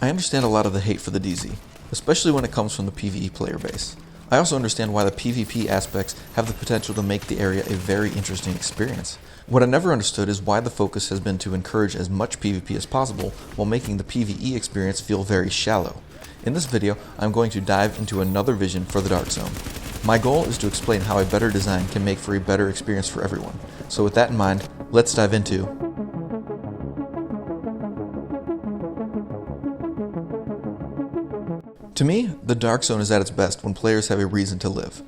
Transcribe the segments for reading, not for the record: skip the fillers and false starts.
I understand a lot of the hate for the DZ, especially when it comes from the PvE player base. I also understand why the PvP aspects have the potential to make the area a very interesting experience. What I never understood is why the focus has been to encourage as much PvP as possible while making the PvE experience feel very shallow. In this video, I'm going to dive into another vision for the Dark Zone. My goal is to explain how a better design can make for a better experience for everyone. So with that in mind, let's dive into To me, the Dark Zone is at its best when players have a reason to live.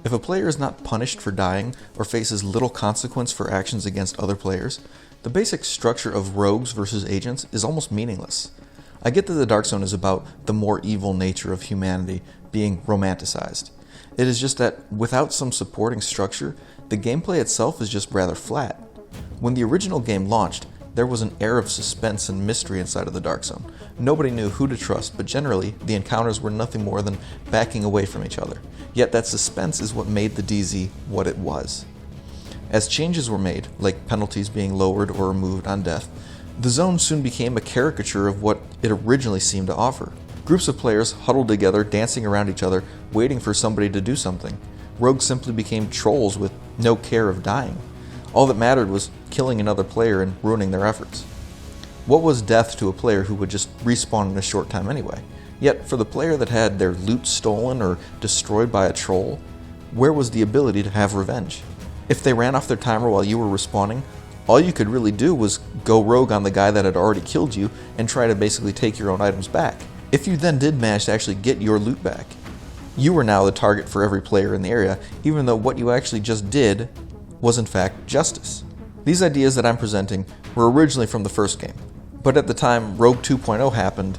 If a player is not punished for dying or faces little consequence for actions against other players, the basic structure of rogues versus agents is almost meaningless. I get that the Dark Zone is about the more evil nature of humanity being romanticized. It is just that without some supporting structure, the gameplay itself is just rather flat. When the original game launched, there was an air of suspense and mystery inside of the Dark Zone. Nobody knew who to trust, but generally, the encounters were nothing more than backing away from each other. Yet that suspense is what made the DZ what it was. As changes were made, like penalties being lowered or removed on death, the zone soon became a caricature of what it originally seemed to offer. Groups of players huddled together, dancing around each other, waiting for somebody to do something. Rogues simply became trolls with no care of dying. All that mattered was killing another player and ruining their efforts. What was death to a player who would just respawn in a short time anyway? Yet, for the player that had their loot stolen or destroyed by a troll, where was the ability to have revenge? If they ran off their timer while you were respawning, all you could really do was go rogue on the guy that had already killed you and try to basically take your own items back. If you then did manage to actually get your loot back, you were now the target for every player in the area, even though what you actually just did was in fact justice. These ideas that I'm presenting were originally from the first game, but at the time Rogue 2.0 happened,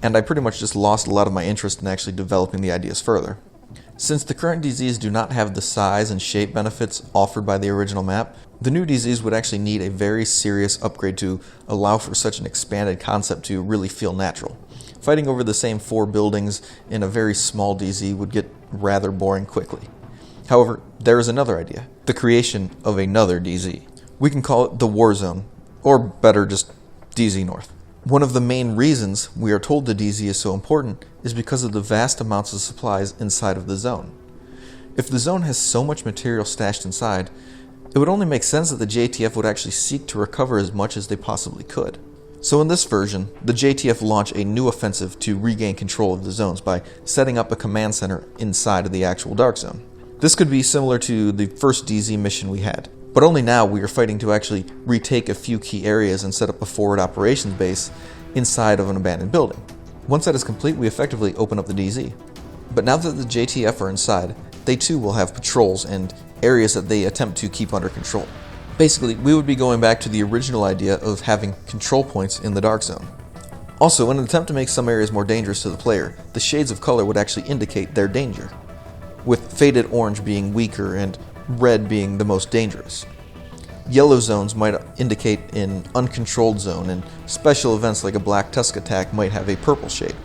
and I pretty much just lost a lot of my interest in actually developing the ideas further. Since the current DZs do not have the size and shape benefits offered by the original map, the new DZs would actually need a very serious upgrade to allow for such an expanded concept to really feel natural. Fighting over the same 4 buildings in a very small DZ would get rather boring quickly. However, there is another idea, the creation of another DZ. We can call it the War Zone, or better, just DZ North. One of the main reasons we are told the DZ is so important is because of the vast amounts of supplies inside of the zone. If the zone has so much material stashed inside, it would only make sense that the JTF would actually seek to recover as much as they possibly could. So in this version, the JTF launch a new offensive to regain control of the zones by setting up a command center inside of the actual Dark Zone. This could be similar to the first DZ mission we had, but only now we are fighting to actually retake a few key areas and set up a forward operations base inside of an abandoned building. Once that is complete, we effectively open up the DZ. But now that the JTF are inside, they too will have patrols and areas that they attempt to keep under control. Basically, we would be going back to the original idea of having control points in the Dark Zone. Also, in an attempt to make some areas more dangerous to the player, the shades of color would actually indicate their danger, with faded orange being weaker and red being the most dangerous. Yellow zones might indicate an uncontrolled zone, and special events like a Black Tusk attack might have a purple shade,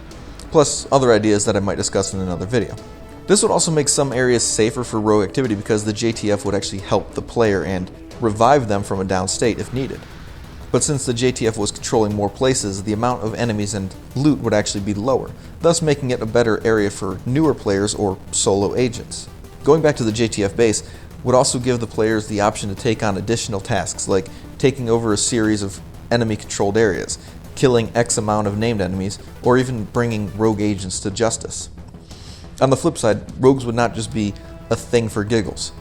plus other ideas that I might discuss in another video. This would also make some areas safer for rogue activity because the JTF would actually help the player and revive them from a down state if needed. But since the JTF was controlling more places, the amount of enemies and loot would actually be lower, thus making it a better area for newer players or solo agents. Going back to the JTF base would also give the players the option to take on additional tasks like taking over a series of enemy-controlled areas, killing X amount of named enemies, or even bringing rogue agents to justice. On the flip side, rogues would not just be a thing for giggles.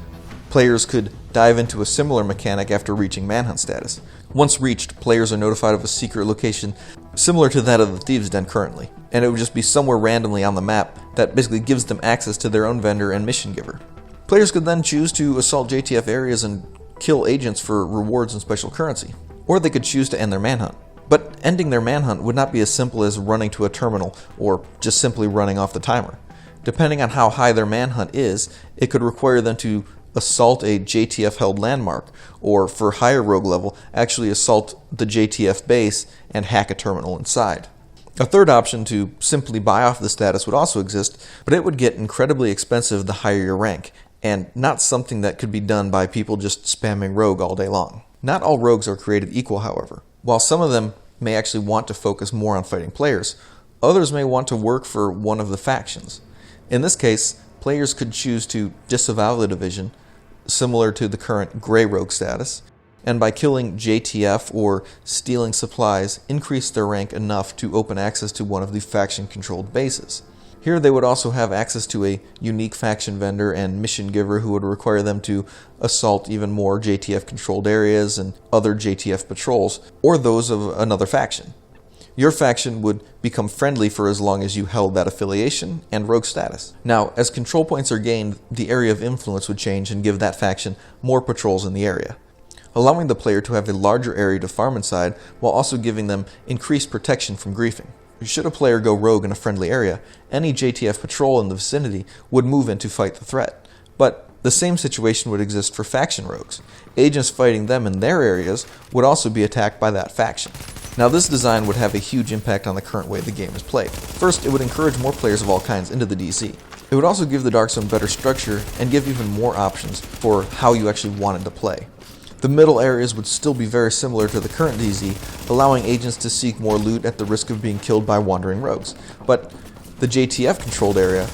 Players could dive into a similar mechanic after reaching manhunt status. Once reached, players are notified of a secret location similar to that of the Thieves' Den currently, and it would just be somewhere randomly on the map that basically gives them access to their own vendor and mission giver. Players could then choose to assault JTF areas and kill agents for rewards and special currency, or they could choose to end their manhunt. But ending their manhunt would not be as simple as running to a terminal or just simply running off the timer. Depending on how high their manhunt is, it could require them to assault a JTF-held landmark, or for higher rogue level, actually assault the JTF base and hack a terminal inside. A third option to simply buy off the status would also exist, but it would get incredibly expensive the higher your rank, and not something that could be done by people just spamming rogue all day long. Not all rogues are created equal, however. While some of them may actually want to focus more on fighting players, Others may want to work for one of the factions. In this case, players could choose to disavow the division, similar to the current Grey Rogue status, and by killing JTF or stealing supplies, increase their rank enough to open access to one of the faction-controlled bases. Here they would also have access to a unique faction vendor and mission giver who would require them to assault even more JTF-controlled areas and other JTF patrols, or those of another faction. Your faction would become friendly for as long as you held that affiliation and rogue status. Now, as control points are gained, the area of influence would change and give that faction more patrols in the area, allowing the player to have a larger area to farm inside while also giving them increased protection from griefing. Should a player go rogue in a friendly area, any JTF patrol in the vicinity would move in to fight the threat. But the same situation would exist for faction rogues. Agents fighting them in their areas would also be attacked by that faction. Now, this design would have a huge impact on the current way the game is played. First, it would encourage more players of all kinds into the DC. It would also give the Dark Zone better structure and give even more options for how you actually wanted to play. The middle areas would still be very similar to the current DZ, allowing agents to seek more loot at the risk of being killed by wandering rogues. But the JTF-controlled area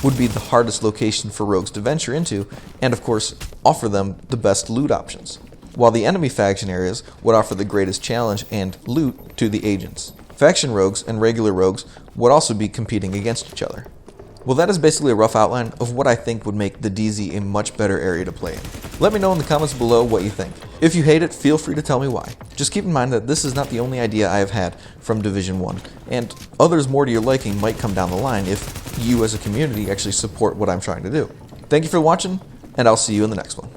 would be the hardest location for rogues to venture into, and of course, offer them the best loot options, while the enemy faction areas would offer the greatest challenge and loot to the agents. Faction rogues and regular rogues would also be competing against each other. Well, that is basically a rough outline of what I think would make the DZ a much better area to play in. Let me know in the comments below what you think. If you hate it, feel free to tell me why. Just keep in mind that this is not the only idea I have had from Division 1, and others more to your liking might come down the line if you as a community actually support what I'm trying to do. Thank you for watching, and I'll see you in the next one.